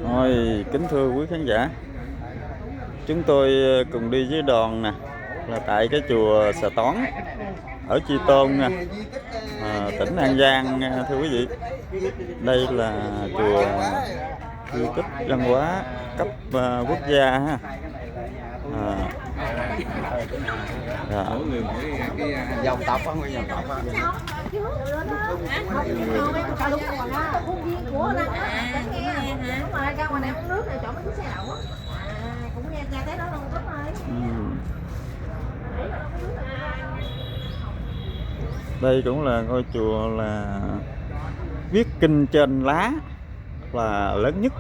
Rồi, kính thưa quý khán giả, chúng tôi cùng đi với đoàn nè, là tại cái chùa Xà Toán ở Chi Tôn nha, tỉnh An Giang nha, thưa quý vị. Đây là chùa di tích văn hóa cấp quốc gia ha. Dạ. Cái dòng tộc á, nguyên dòng tộc á. Đây cũng là ngôi chùa là viết kinh trên lá là lớn nhất,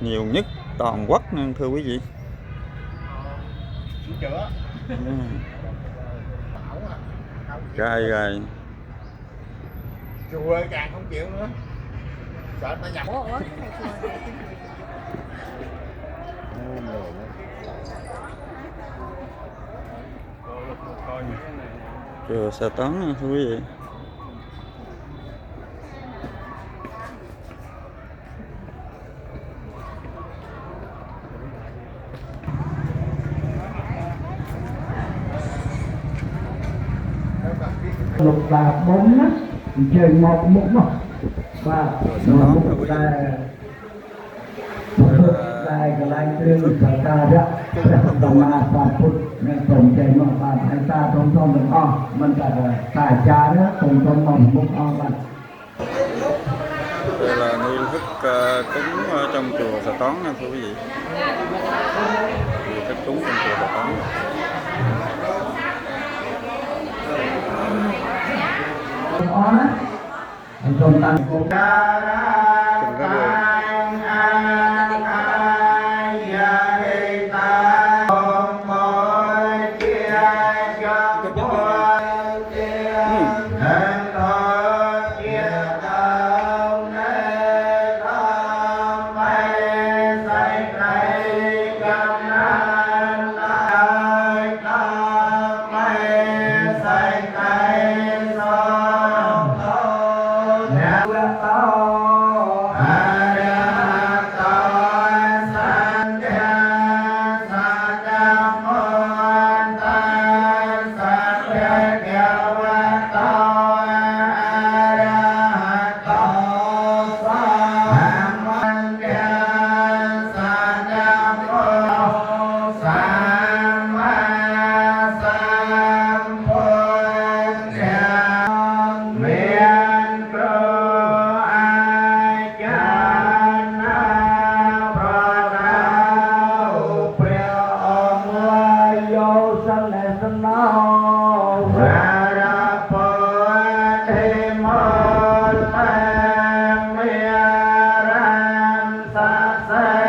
nhiều nhất toàn quốc nha, thưa quý vị. Gai gai. Chùa càng không chịu nữa. Sợ nó nhập. Chùa Xà Toán nha, thưa quý vị. Lục là 4 á, chơi một mục mà và một cái lại từ sở ta đó đồng mà toàn phút nên tổng chạy mà và hai ta trong trong được mình tại cha đó trong trong mỏng mục vậy. Đây là nghi thức cúng ở trong chùa Xà Toán nha, thưa quý vị. Nghi thức cúng trong chùa Xà Toán. Trong tăng say